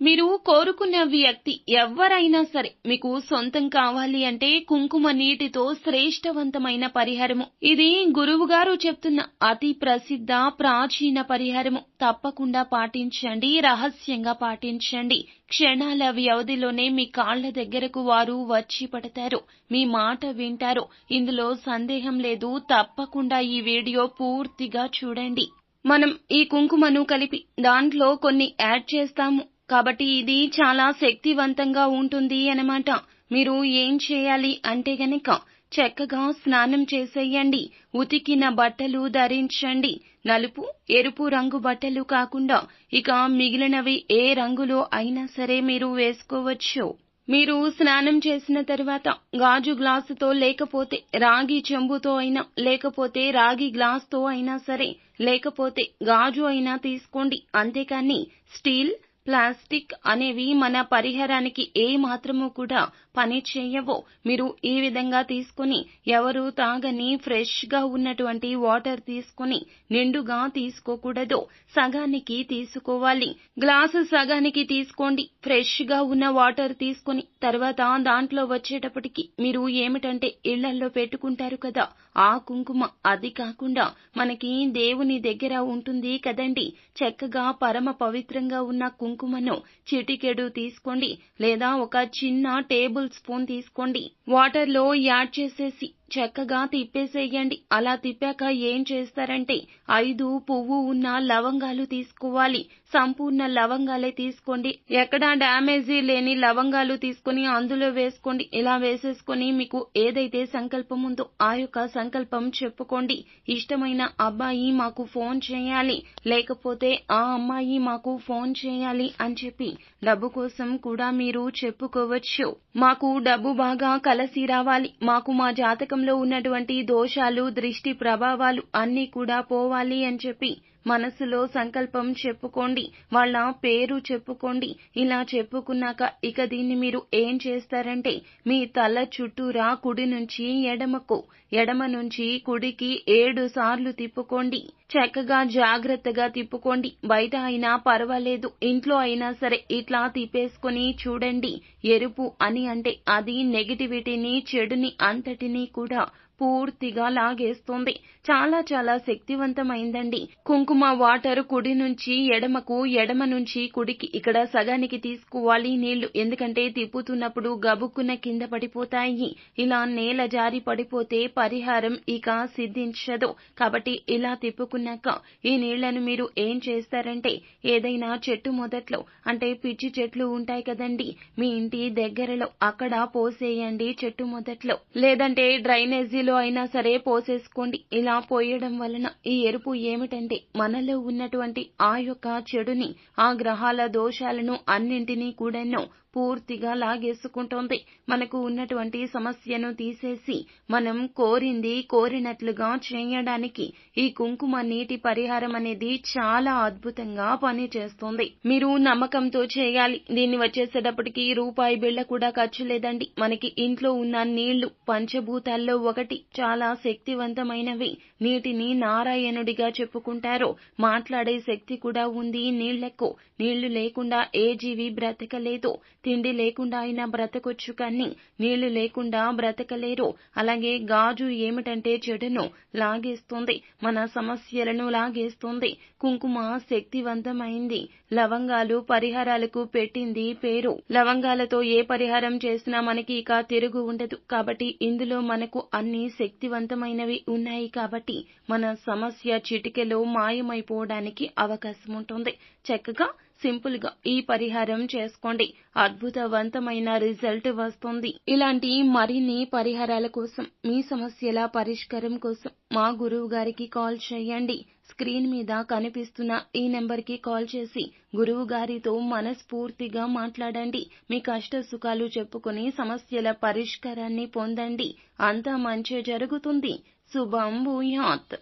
మీరు కోరుకున్న వ్యక్తి ఎవ్వరైనా సరే మీకు సొంతం కావాలి అంటే కుంకుమ నీటితో శ్రేష్టవంతమైన పరిహారము. ఇది గురువుగారు చెప్తున్న అతి ప్రసిద్ధ ప్రాచీన పరిహారము. తప్పకుండా పాటించండి, రహస్యంగా పాటించండి. క్షణాల వ్యవధిలోనే మీ కాళ్ల దగ్గరకు వారు వచ్చి పడతారు, మీ మాట వింటారు. ఇందులో సందేహం లేదు. తప్పకుండా ఈ వీడియో పూర్తిగా చూడండి. మనం ఈ కుంకుమను కలిపి దాంట్లో కొన్ని యాడ్ చేస్తాము కాబట్టి ఇది చాలా శక్తివంతంగా ఉంటుంది అన్నమాట. మీరు ఏం చేయాలి అంటే గనక చక్కగా స్నానం చేసేయండి, ఉతికిన బట్టలు ధరించండి. నలుపు, ఎరుపు రంగు బట్టలు కాకుండా ఇక మిగిలినవి ఏ రంగులో అయినా సరే మీరు వేసుకోవచ్చు. మీరు స్నానం చేసిన తర్వాత గాజు గ్లాసుతో లేకపోతే రాగి చెంబుతో అయినా, లేకపోతే రాగి గ్లాస్తో అయినా సరే, లేకపోతే గాజు అయినా తీసుకోండి. అంతేకాని స్టీల్, ప్లాస్టిక్ అనేవి మన పరిహారానికి ఏ మాత్రము కూడా పని చేయవు. మీరు ఈ విధంగా తీసుకొని ఎవరు తాగని ఫ్రెష్ గా ఉన్నటువంటి వాటర్ తీసుకొని నిండుగా తీసుకోకూడదు, సగానికి తీసుకోవాలి. గ్లాసు సగానికి తీసుకోండి. ఫ్రెష్ గా ఉన్న వాటర్ తీసుకొని తర్వాత దాంట్లో వచ్చేటప్పటికి మీరు ఏమిటంటే ఇళ్లల్లో పెట్టుకుంటారు కదా ఆ కుంకుమ, అది కాకుండా మనకి దేవుని దగ్గర ఉంటుంది కదండి, చక్కగా పరమ పవిత్రంగా ఉన్న కుంకుమను చిటికెడు తీసుకోండి, లేదా ఒక చిన్న టేబుల్ స్పూన్ తీసుకోండి. వాటర్ లో యాడ్ చేసేసి చక్కగా తిప్పేసేయండి. అలా తిప్పాక ఏం చేస్తారంటే 5 పువ్వు ఉన్న లవంగాలు తీసుకోవాలి. సంపూర్ణ లవంగాలే తీసుకోండి. ఎక్కడా డ్యామేజీ లేని లవంగాలు తీసుకొని అందులో వేసుకోండి. ఇలా వేసేసుకొని మీకు ఏదైతే సంకల్పం ఉందో ఆ యొక్క సంకల్పం చెప్పుకోండి. ఇష్టమైన అబ్బాయి మాకు ఫోన్ చేయాలి, లేకపోతే ఆ అమ్మాయి మాకు ఫోన్ చేయాలి అని చెప్పి డబ్బు కోసం కూడా మీరు చెప్పుకోవచ్చు. మాకు డబ్బు బాగా కలిసి రావాలి, మాకు మా జాతకంలో ఉన్నటువంటి దోషాలు, దృష్టి ప్రభావాలు అన్నీ కూడా పోవాలి అని చెప్పి మనసులో సంకల్పం చెప్పుకోండి. వాళ్ళ పేరు చెప్పుకోండి. ఇలా చెప్పుకున్నాక ఇక దీన్ని మీరు ఏం చేస్తారంటే మీ తల చుట్టూరా కుడి నుంచి ఎడమకు, ఎడమ నుంచి కుడికి 7 సార్లు తిప్పుకోండి. చక్కగా జాగ్రత్తగా తిప్పుకోండి. బయట అయినా పర్వాలేదు, ఇంట్లో అయినా సరే ఇట్లా తిప్పేసుకొని చూడండి. ఎరుపు అని అంటే అది నెగిటివిటీని, చెడుని అంతటినీ కూడా పూర్తిగా లాగేస్తుంది. చాలా చాలా శక్తివంతమైందండి. కుంకుమ వాటర్ కుడి నుంచి ఎడమకు, ఎడమ నుంచి కుడికి, ఇక్కడ సగానికి తీసుకోవాలి నీళ్లు. ఎందుకంటే తిప్పుతున్నప్పుడు గబుక్కున కింద పడిపోతాయి. ఇలా నేల జారి పడిపోతే పరిహారం ఇక సిద్ధించదు. కాబట్టి ఇలా తిప్పుకున్నాక ఈ నీళ్లను మీరు ఏం చేస్తారంటే ఏదైనా చెట్టు మొదట్లో, అంటే పిచ్చి చెట్లు ఉంటాయి కదండి మీ ఇంటి దగ్గరలో, అక్కడ పోసేయండి చెట్టు మొదట్లో. లేదంటే డ్రైనేజీలో అయినా సరే పోసేసుకోండి. ఇలా పోయడం వలన ఈ ఎరుపు ఏమిటంటే మనలో ఉన్నటువంటి ఆ యొక్క చెడుని, ఆ గ్రహాల దోషాలను అన్నింటినీ కూడాను పూర్తిగా లాగేసుకుంటోంది. మనకు ఉన్నటువంటి సమస్యను తీసేసి మనం కోరింది కోరినట్లుగా చేయడానికి ఈ కుంకుమ నీటి పరిహారం అనేది చాలా అద్భుతంగా పనిచేస్తుంది. మీరు నమ్మకంతో చేయాలి. దీన్ని వచ్చేసేటప్పటికి రూపాయి బిళ్ళ కూడా ఖర్చు లేదండి. మనకి ఇంట్లో ఉన్న నీళ్లు పంచభూతాల్లో ఒకటి, చాలా శక్తివంతమైనవి. నీటిని నారాయణుడిగా చెప్పుకుంటారు. మాట్లాడే శక్తి కూడా ఉంది నీళ్లకు. నీళ్లు లేకుండా ఏ జీవి బ్రతకలేదు. తిండి లేకుండా అయినా బ్రతకొచ్చు, కానీ నీళ్లు లేకుండా బ్రతకలేరు. అలాగే గాజు ఏమిటంటే చెడును లాగేస్తుంది, మన సమస్యలను లాగేస్తుంది. కుంకుమ శక్తివంతమైంది. లవంగాలు పరిహారాలకు పెట్టింది పేరు. లవంగాలతో ఏ పరిహారం చేసినా మనకి ఇక తిరుగు ఉండదు. కాబట్టి ఇందులో మనకు అన్ని శక్తివంతమైనవి ఉన్నాయి. కాబట్టి మన సమస్య చిటికెలో మాయమైపోవడానికి అవకాశం ఉంటుంది. చక్కగా సింపుల్ గా ఈ పరిహారం చేసుకోండి. అద్భుతవంతమైన రిజల్ట్ వస్తుంది. ఇలాంటి మరిన్ని పరిహారాల కోసం, మీ సమస్యల పరిష్కారం కోసం మా గురువు గారికి కాల్ చేయండి. స్క్రీన్ మీద కనిపిస్తున్న ఈ నెంబర్కి కాల్ చేసి గురువు గారితో మనస్ఫూర్తిగా మాట్లాడండి. మీ కష్ట సుఖాలు చెప్పుకొని సమస్యల పరిష్కారాన్ని పొందండి. అంతా మంచి జరుగుతుంది. శుభం భూయాత్.